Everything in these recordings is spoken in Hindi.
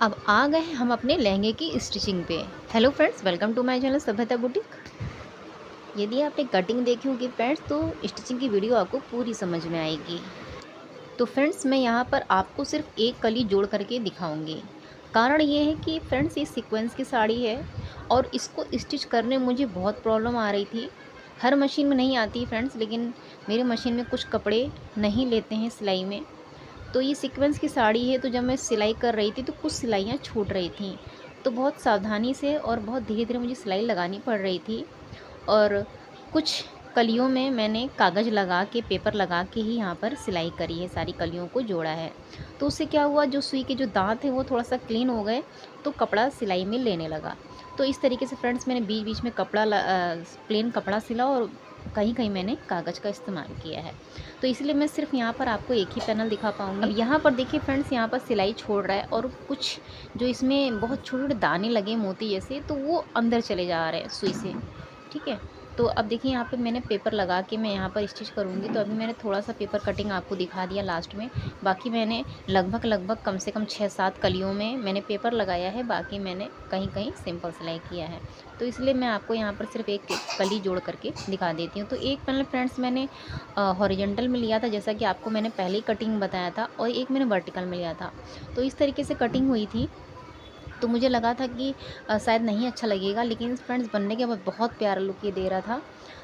अब आ गए हैं हम अपने लहंगे की स्टिचिंग पे। Hello friends, welcome to my channel Sabhyata boutique. यदि आपने कटिंग देखी होगी फ्रेंड्स, तो स्टिचिंग की वीडियो आपको पूरी समझ में आएगी। तो फ्रेंड्स, मैं यहाँ पर आपको सिर्फ एक कली जोड़ करके दिखाऊंगी। कारण ये है कि फ्रेंड्स, ये सीक्वेंस की साड़ी है और इसको स्टिच करने में मुझे बहुत प्रॉब्लम आ रही थी। हर मशीन में नहीं आती फ्रेंड्स, लेकिन मेरे मशीन में कुछ कपड़े नहीं लेते हैं सिलाई में। तो ये सीक्वेंस की साड़ी है, तो जब मैं सिलाई कर रही थी तो कुछ सिलाइयाँ छूट रही थी। तो बहुत सावधानी से और बहुत धीरे-धीरे मुझे सिलाई लगानी पड़ रही थी। और कुछ कलियों में मैंने कागज़ लगा के, पेपर लगा के ही यहाँ पर सिलाई करी है, सारी कलियों को जोड़ा है। तो उससे क्या हुआ, जो सुई के जो दाँत हैं वो थोड़ा-सा क्लीन हो गए, तो कपड़ा सिलाई में लेने लगा। तो इस तरीके से फ्रेंड्स, मैंने बीच-बीच में प्लेन कपड़ा सिला और कहीं-कहीं मैंने कागज़ का इस्तेमाल किया है। तो इसलिए मैं सिर्फ यहाँ पर आपको एक ही पैनल दिखा पाऊँगी। अब यहाँ पर देखिए फ्रेंड्स, यहाँ पर सिलाई छोड़ रहा है और कुछ जो इसमें बहुत छोटे-छोटे दाने लगे मोती जैसे, तो वो अंदर चले जा रहे हैं सुई से, ठीक है। तो अब देखिए यहाँ पे मैंने पेपर लगा के मैं यहाँ पर स्टिच करूँगी। तो अभी मैंने थोड़ा-सा पेपर कटिंग आपको दिखा दिया लास्ट में। बाकी मैंने लगभग कम से कम 6-7 कलियों में मैंने पेपर लगाया है, बाकी मैंने कहीं-कहीं सिंपल सिलाई किया है। तो इसलिए मैं आपको यहाँ पर सिर्फ एक कली जोड़ करके दिखा देती हूँ। तो एक पैनल फ्रेंड्स मैंने हॉरिजॉन्टल में लिया था, जैसा कि आपको मैंने पहले ही कटिंग बताया था, और एक मैंने वर्टिकल में लिया था। तो इस तरीके से कटिंग हुई थी। तो मुझे लगा था कि शायद नहीं अच्छा लगेगा, लेकिन फ्रेंड्स बनने के बाद बहुत प्यारा लुक ये दे रहा था।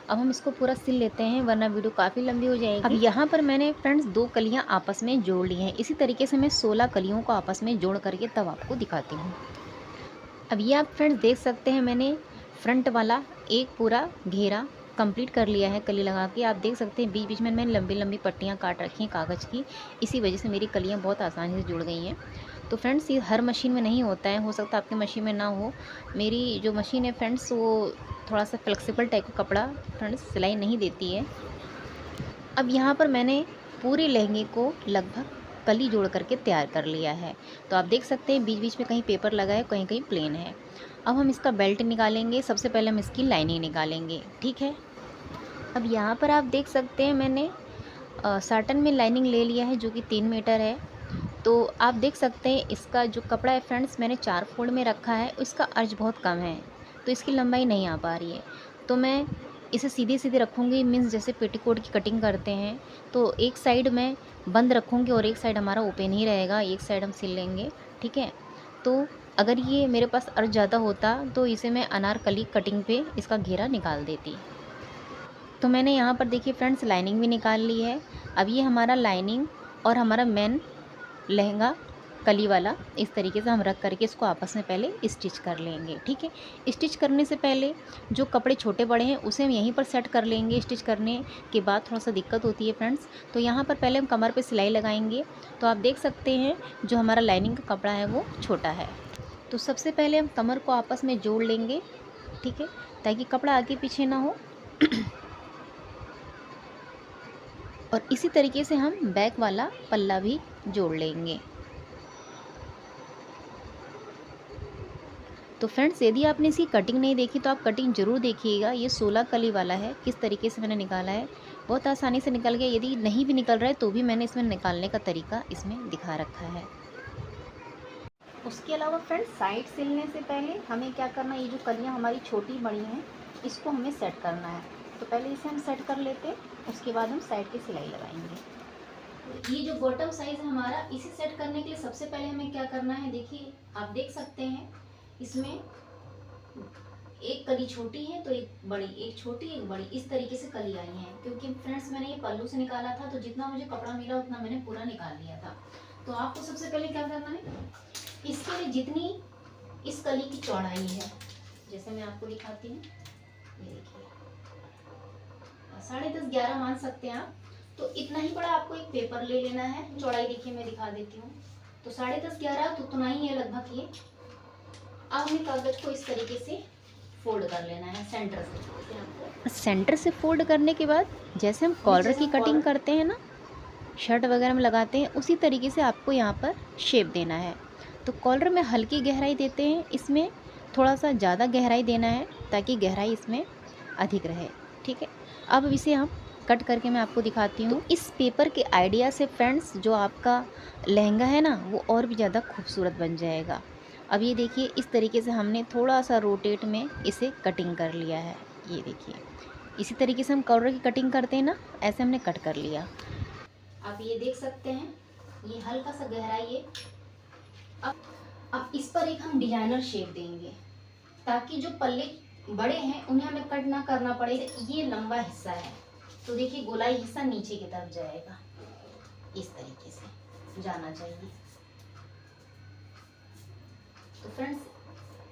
अब हम इसको पूरा सिल लेते हैं, वरना वीडियो काफ़ी लंबी हो जाएगी। अब यहाँ पर मैंने फ्रेंड्स 2 कलियाँ आपस में जोड़ ली हैं। इसी तरीके से मैं 16 कलियों को आपस में जोड़ करके तब आपको दिखाती हूँ। अब ये आप फ्रेंड्स देख सकते हैं, मैंने फ्रंट वाला एक पूरा घेरा कंप्लीट कर लिया है कली लगा के। आप देख सकते हैं बीच-बीच में मैंने लंबी-लंबी पट्टियाँ काट रखी हैं कागज़ की। इसी वजह से मेरी कलियाँ बहुत आसानी से जुड़ गई हैं। तो फ्रेंड्स, ये हर मशीन में नहीं होता है, हो सकता है आपकी मशीन में ना हो। मेरी जो मशीन है फ्रेंड्स, वो थोड़ा-सा फ्लेक्सिबल टाइप का कपड़ा फ्रेंड्स सिलाई नहीं देती है। अब यहाँ पर मैंने पूरे लहंगे को लगभग कली जोड़ करके तैयार कर लिया है। तो आप देख सकते हैं बीच-बीच में कहीं पेपर लगा है, कहीं-कहीं प्लेन है। अब हम इसका बेल्ट निकालेंगे। सबसे पहले हम इसकी लाइनिंग निकालेंगे, ठीक है। अब यहाँ पर आप देख सकते हैं मैंने साटन में लाइनिंग ले लिया है, जो कि 3 मीटर है। तो आप देख सकते हैं इसका जो कपड़ा है फ्रेंड्स, मैंने 4 फोल्ड में रखा है। इसका अर्ज बहुत कम है, तो इसकी लंबाई नहीं आ पा रही है। तो मैं इसे सीधे-सीधे रखूँगी, मीन्स जैसे पेटीकोट की कटिंग करते हैं। तो एक साइड मैं बंद रखूँगी और एक साइड हमारा ओपन ही रहेगा, एक साइड हम सिल लेंगे, ठीक है। तो अगर ये मेरे पास अर्ज ज़्यादा होता, तो इसे मैं अनारकली कटिंग पे इसका घेरा निकाल देती। तो मैंने यहाँ पर देखिए फ्रेंड्स लाइनिंग भी निकाल ली है। अब ये हमारा लाइनिंग और हमारा मेन लहंगा कली वाला इस तरीके से हम रख करके इसको आपस में पहले स्टिच कर लेंगे, ठीक है। स्टिच करने से पहले जो कपड़े छोटे बड़े हैं उसे हम यहीं पर सेट कर लेंगे। स्टिच करने के बाद थोड़ा सा दिक्कत होती है फ्रेंड्स। तो यहाँ पर पहले हम कमर पे सिलाई लगाएंगे। तो आप देख सकते हैं जो हमारा लाइनिंग का कपड़ा है वो छोटा है। तो सबसे पहले हम कमर को आपस में जोड़ लेंगे, ठीक है, ताकि कपड़ा आगे पीछे ना हो। और इसी तरीके से हम बैक वाला पल्ला भी जोड़ लेंगे। तो फ्रेंड्स, यदि आपने इसकी कटिंग नहीं देखी तो आप कटिंग ज़रूर देखिएगा। ये 16 कली वाला है, किस तरीके से मैंने निकाला है, बहुत आसानी से निकल गया। यदि नहीं भी निकल रहा है तो भी मैंने इसमें निकालने का तरीका इसमें दिखा रखा है। उसके अलावा फ्रेंड्स, साइड सिलने से पहले हमें क्या करना है, ये जो कलियाँ हमारी छोटी बड़ी हैं इसको हमें सेट करना है। तो पहले इसे हम सेट कर लेते हैं, उसके बाद हम साइड की सिलाई लगाएंगे। ये जो बॉटम साइज़ है हमारा, इसे सेट करने के लिए सबसे पहले हमें क्या करना है, देखिए आप देख सकते हैं इसमें एक कली छोटी है तो एक बड़ी, एक छोटी एक बड़ी, इस तरीके से कली आई हैं। क्योंकि फ्रेंड्स मैंने ये पल्लू से निकाला था, तो जितना मुझे कपड़ा मिला उतना मैंने पूरा निकाल लिया था। तो आपको सबसे पहले क्या करना है, इसके लिए जितनी इस कली की चौड़ाई है, जैसे मैं आपको दिखाती हूँ, ये देखिए 10.5 11 मान सकते हैं आप। तो इतना ही बड़ा आपको एक पेपर ले लेना है। चौड़ाई देखिए मैं दिखा देती हूँ। तो 10.5 11 तो उतना ही है लगभग ये। अब हमें कागज को इस तरीके से फोल्ड कर लेना है सेंटर से। सेंटर से फोल्ड करने के बाद जैसे हम कॉलर की कटिंग करते हैं ना, शर्ट वगैरह में लगाते हैं, उसी तरीके से आपको यहाँ पर शेप देना है। तो कॉलर में हल्की गहराई देते हैं, इसमें थोड़ा सा ज़्यादा गहराई देना है ताकि गहराई इसमें अधिक रहे, ठीक है। अब इसे हम कट करके मैं आपको दिखाती हूँ। तो इस पेपर के आइडिया से फ्रेंड्स जो आपका लहंगा है ना वो और भी ज़्यादा खूबसूरत बन जाएगा। अब ये देखिए इस तरीके से हमने थोड़ा सा रोटेट में इसे कटिंग कर लिया है। ये देखिए इसी तरीके से हम कॉलर की कटिंग करते हैं ना, ऐसे हमने कट कर लिया। आप ये देख सकते हैं ये हल्का सा गहराई है। अब इस पर एक हम डिजाइनर शेप देंगे ताकि जो पल्ले बड़े हैं उन्हें हमें कट ना करना पड़े। ये लंबा हिस्सा है तो देखिए गोलाई हिस्सा नीचे की तरफ जाएगा, इस तरीके से जाना चाहिए। तो फ्रेंड्स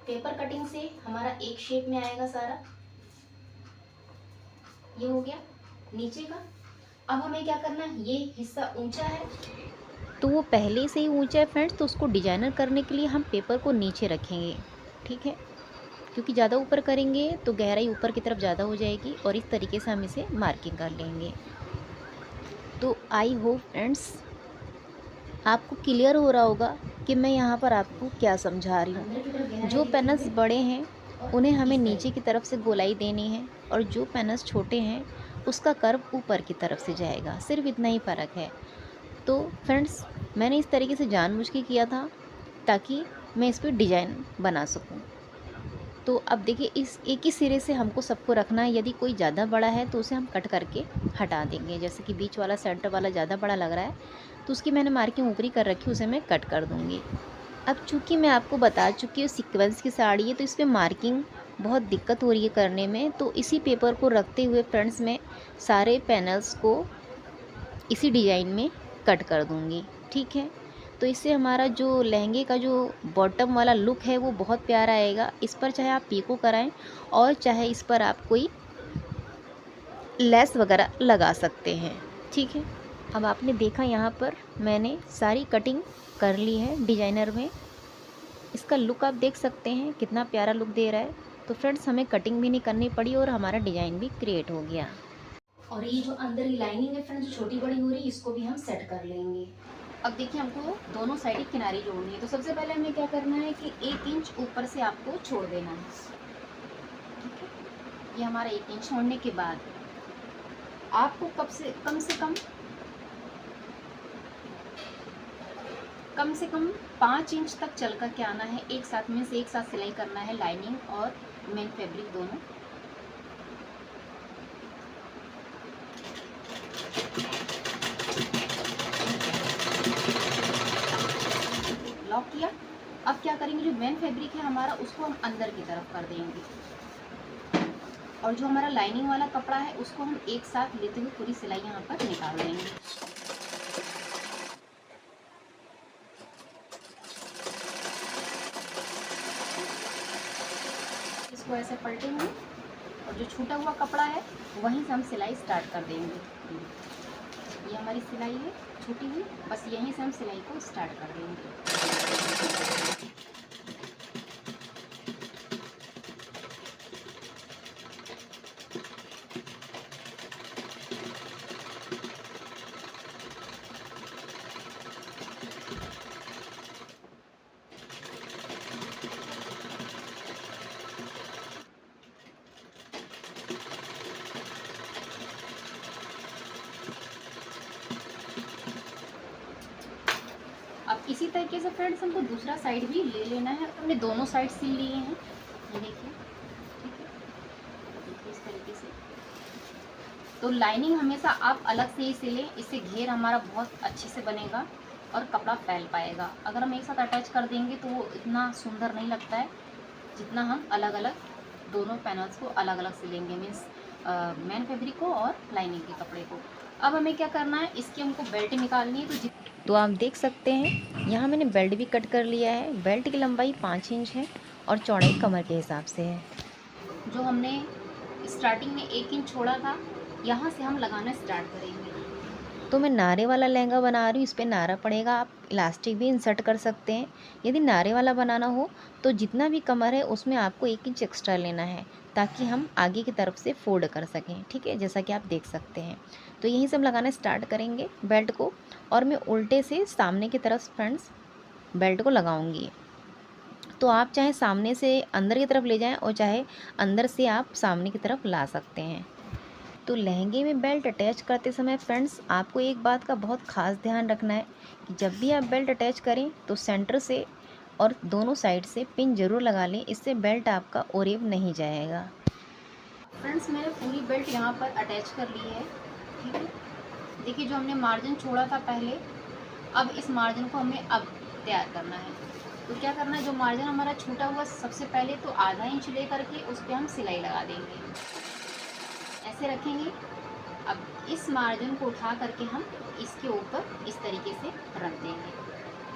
पेपर कटिंग से हमारा एक शेप में आएगा सारा। ये हो गया नीचे का। अब हमें क्या करना है, ये हिस्सा ऊंचा है तो वो पहले से ही ऊंचा है फ्रेंड्स, तो उसको डिजाइनर करने के लिए हम पेपर को नीचे रखेंगे, ठीक है, क्योंकि ज़्यादा ऊपर करेंगे तो गहराई ऊपर की तरफ ज़्यादा हो जाएगी और इस तरीके से हम इसे मार्किंग कर लेंगे। तो आई होप फ्रेंड्स आपको क्लियर हो रहा होगा कि मैं यहाँ पर आपको क्या समझा रही हूँ। जो पैनल्स बड़े हैं उन्हें हमें नीचे की तरफ से गोलाई देनी है और जो पैनल्स छोटे हैं उसका कर्व ऊपर की तरफ से जाएगा, सिर्फ इतना ही फ़र्क है। तो फ्रेंड्स मैंने इस तरीके से जानबूझ के किया था ताकि मैं इस पर डिज़ाइन बना सकूं। तो अब देखिए इस एक ही सिरे से हमको सबको रखना है। यदि कोई ज़्यादा बड़ा है तो उसे हम कट करके हटा देंगे। जैसे कि बीच वाला सेंटर वाला ज़्यादा बड़ा लग रहा है तो उसकी मैंने मार्किंग ऊपरी कर रखी, उसे मैं कट कर दूँगी। अब चूँकि मैं आपको बता चुकी हूँ सीक्वेंस की साड़ी है तो इस पर मार्किंग बहुत दिक्कत हो रही है करने में। तो इसी पेपर को रखते हुए फ्रेंड्स मैं सारे पैनल्स को इसी डिज़ाइन में कट कर दूँगी, ठीक है। तो इससे हमारा जो लहंगे का जो बॉटम वाला लुक है वो बहुत प्यारा आएगा। इस पर चाहे आप पीको कराएं और चाहे इस पर आप कोई लेस वगैरह लगा सकते हैं, ठीक है। अब आपने देखा यहाँ पर मैंने सारी कटिंग कर ली है डिजाइनर में। इसका लुक आप देख सकते हैं कितना प्यारा लुक दे रहा है। तो फ्रेंड्स हमें कटिंग भी नहीं करनी पड़ी और हमारा डिज़ाइन भी क्रिएट हो गया। और ये जो अंदर की लाइनिंग है फ्रेंड्स जो छोटी बड़ी हो रही है इसको भी हम सेट कर लेंगे। अब देखिए हमको दोनों साइड की किनारी जोड़नी है। तो सबसे पहले हमें क्या करना है कि 1 इंच ऊपर से आपको छोड़ देना है, ठीक है। ये हमारा 1 इंच छोड़ने के बाद आपको कम से कम 5 इंच तक चल कर के आना है। एक साथ में से एक साथ सिलाई करना है लाइनिंग और मेन फैब्रिक दोनों। लॉक किया। अब क्या करेंगे, जो मेन फैब्रिक है हमारा उसको हम अंदर की तरफ कर देंगे और जो हमारा लाइनिंग वाला कपड़ा है उसको हम एक साथ लेते हुए पूरी सिलाई यहाँ पर निकाल देंगे। इसको ऐसे पलटेंगे और जो छूटा हुआ कपड़ा है वहीं से हम सिलाई स्टार्ट कर देंगे। ये हमारी सिलाई है छूटी हुई, बस यहीं से हम सिलाई को स्टार्ट कर देंगे। अब इसी तरीके से फ्रेंड्स हमको दूसरा साइड भी ले लेना है। हमने दोनों साइड सिल लिए हैं, ये देखिए, ठीक है, देखिए इस तरीके से। तो लाइनिंग हमेशा आप अलग से ही सिलें, इससे घेर हमारा बहुत अच्छे से बनेगा और कपड़ा फैल पाएगा। अगर हम एक साथ अटैच कर देंगे तो वो इतना सुंदर नहीं लगता है जितना हम अलग अलग दोनों पैनल्स को अलग अलग सिलेंगे, मीन्स मेन फैब्रिक को और लाइनिंग के कपड़े को। अब हमें क्या करना है, इसकी हमको बेल्ट निकालनी है। तो आप देख सकते हैं यहाँ मैंने बेल्ट भी कट कर लिया है। बेल्ट की लंबाई 5 इंच है और चौड़ाई कमर के हिसाब से है। जो हमने स्टार्टिंग में 1 इंच छोड़ा था यहाँ से हम लगाना स्टार्ट करेंगे। तो मैं नारे वाला लहंगा बना रही हूँ, इस पर नारा पड़ेगा। आप इलास्टिक भी इंसर्ट कर सकते हैं। यदि नारे वाला बनाना हो तो जितना भी कमर है उसमें आपको 1 इंच एक्स्ट्रा लेना है ताकि हम आगे की तरफ से फोल्ड कर सकें, ठीक है, जैसा कि आप देख सकते हैं। तो यहीं से हम लगाना स्टार्ट करेंगे बेल्ट को और मैं उल्टे से सामने की तरफ फ्रेंड्स बेल्ट को लगाऊंगी। तो आप चाहे सामने से अंदर की तरफ ले जाएं और चाहे अंदर से आप सामने की तरफ ला सकते हैं। तो लहंगे में बेल्ट अटैच करते समय फ्रेंड्स आपको एक बात का बहुत ख़ास ध्यान रखना है कि जब भी आप बेल्ट अटैच करें तो सेंटर से और दोनों साइड से पिन ज़रूर लगा लें, इससे बेल्ट आपका ओरेब नहीं जाएगा। फ्रेंड्स मैंने पूरी बेल्ट यहाँ पर अटैच कर ली है, ठीक है। देखिए जो हमने मार्जिन छोड़ा था पहले, अब इस मार्जिन को हमें अब तैयार करना है। तो क्या करना है, जो मार्जिन हमारा छूटा हुआ सबसे पहले तो आधा इंच ले करके उस पर हम सिलाई लगा देंगे, ऐसे रखेंगे। अब इस मार्जिन को उठा करके हम इसके ऊपर इस तरीके से रख देंगे।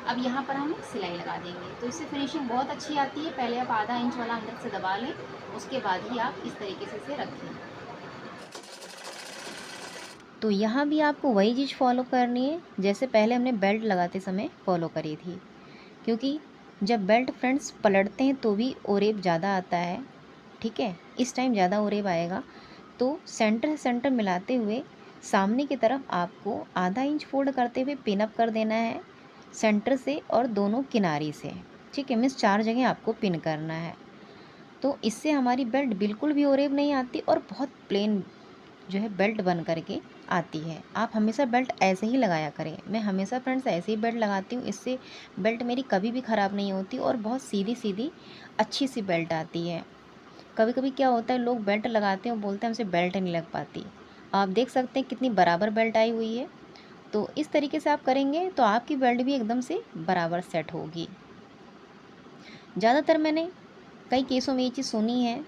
अब यहाँ पर हम सिलाई लगा देंगे, तो इससे फिनिशिंग बहुत अच्छी आती है। पहले आप आधा इंच वाला अंदर से दबा लें, उसके बाद ही आप इस तरीके से इसे रखें। तो यहाँ भी आपको वही चीज़ फॉलो करनी है जैसे पहले हमने बेल्ट लगाते समय फॉलो करी थी, क्योंकि जब बेल्ट फ्रेंड्स पलटते हैं तो भी ओरेब ज़्यादा आता है, ठीक है। इस टाइम ज़्यादा ओरेब आएगा, तो सेंटर सेंटर मिलाते हुए सामने की तरफ आपको आधा इंच फोल्ड करते हुए पिन अप कर देना है सेंटर से और दोनों किनारे से, ठीक है। मीन्स 4 जगह आपको पिन करना है। तो इससे हमारी बेल्ट बिल्कुल भी ओरेब नहीं आती और बहुत प्लेन जो है बेल्ट बन करके आती है। आप हमेशा बेल्ट ऐसे ही लगाया करें। मैं हमेशा फ्रेंड्स ऐसे ही बेल्ट लगाती हूँ, इससे बेल्ट मेरी कभी भी ख़राब नहीं होती और बहुत सीधी सीधी अच्छी सी बेल्ट आती है। कभी कभी क्या होता है, लोग बेल्ट लगाते हैं और बोलते हैं हमसे बेल्ट नहीं लग पाती। आप देख सकते हैं कितनी बराबर बेल्ट आई हुई है। तो इस तरीके से आप करेंगे तो आपकी बेल्ट भी एकदम से बराबर सेट होगी। ज़्यादातर मैंने कई केसों में ये चीज़ सुनी है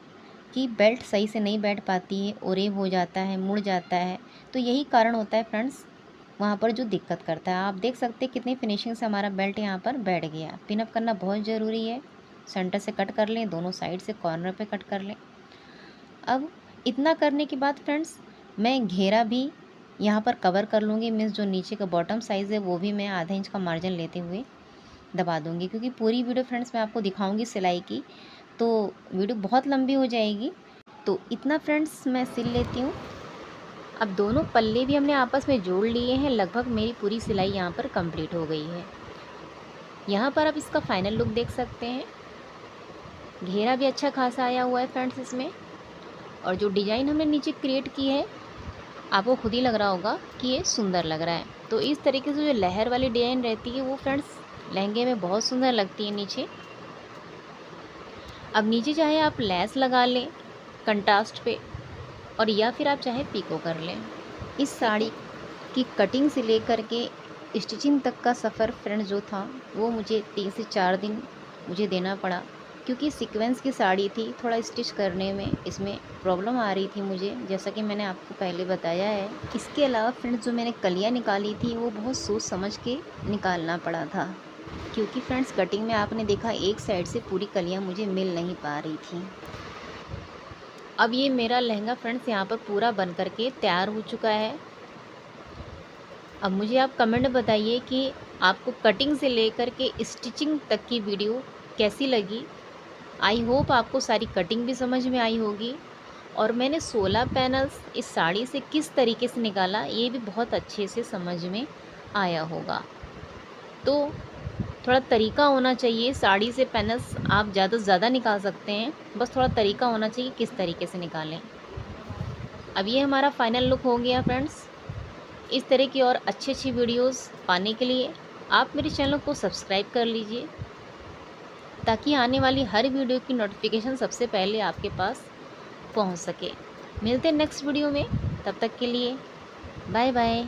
कि बेल्ट सही से नहीं बैठ पाती है, ओरेब हो जाता है, मुड़ जाता है। तो यही कारण होता है फ्रेंड्स वहाँ पर जो दिक्कत करता है। आप देख सकते हैं कितनी फिनिशिंग से हमारा बेल्ट यहाँ पर बैठ गया। पिनअप करना बहुत ज़रूरी है। सेंटर से कट कर लें, दोनों साइड से कॉर्नर पे कट कर लें। अब इतना करने के बाद फ्रेंड्स मैं घेरा भी यहाँ पर कवर कर लूँगी। मीन्स जो नीचे का बॉटम साइज़ है वो भी मैं आधा इंच का मार्जिन लेते हुए दबा दूँगी, क्योंकि पूरी वीडियो फ्रेंड्स मैं आपको दिखाऊँगी सिलाई की, तो वीडियो बहुत लंबी हो जाएगी। तो इतना फ्रेंड्स मैं सिल लेती हूँ। अब दोनों पल्ले भी हमने आपस में जोड़ लिए हैं। लगभग मेरी पूरी सिलाई यहाँ पर कंप्लीट हो गई है। यहाँ पर आप इसका फाइनल लुक देख सकते हैं। घेरा भी अच्छा खासा आया हुआ है फ्रेंड्स इसमें, और जो डिज़ाइन हमने नीचे क्रिएट की है आपको खुद ही लग रहा होगा कि ये सुंदर लग रहा है। तो इस तरीके से जो लहर वाली डिज़ाइन रहती है वो फ्रेंड्स लहंगे में बहुत सुंदर लगती है नीचे। अब नीचे चाहे आप लेस लगा लें कंट्रास्ट पे, और या फिर आप चाहे पीको कर लें। इस साड़ी की कटिंग से लेकर के स्टिचिंग तक का सफ़र फ्रेंड्स जो था वो मुझे 3 से 4 दिन मुझे देना पड़ा, क्योंकि सीक्वेंस की साड़ी थी। थोड़ा स्टिच करने में इसमें प्रॉब्लम आ रही थी मुझे, जैसा कि मैंने आपको पहले बताया है। इसके अलावा फ्रेंड्स जो मैंने कलियाँ निकाली थी वो बहुत सोच समझ के निकालना पड़ा था, क्योंकि फ्रेंड्स कटिंग में आपने देखा एक साइड से पूरी कलियाँ मुझे मिल नहीं पा रही थी। अब ये मेरा लहंगा फ्रेंड्स यहाँ पर पूरा बन करके तैयार हो चुका है। अब मुझे आप कमेंट बताइए कि आपको कटिंग से लेकर के स्टिचिंग तक की वीडियो कैसी लगी। आई होप आपको सारी कटिंग भी समझ में आई होगी, और मैंने 16 पैनल्स इस साड़ी से किस तरीके से निकाला ये भी बहुत अच्छे से समझ में आया होगा। तो थोड़ा तरीका होना चाहिए, साड़ी से पैनल्स आप ज़्यादा से ज़्यादा निकाल सकते हैं, बस थोड़ा तरीका होना चाहिए किस तरीके से निकालें। अब ये हमारा फाइनल लुक हो गया फ्रेंड्स। इस तरह की और अच्छी वीडियोस पाने के लिए आप मेरे चैनल को सब्सक्राइब कर लीजिए, ताकि आने वाली हर वीडियो की नोटिफिकेशन सबसे पहले आपके पास पहुंच सके। मिलते हैं नेक्स्ट वीडियो में, तब तक के लिए बाय बाय।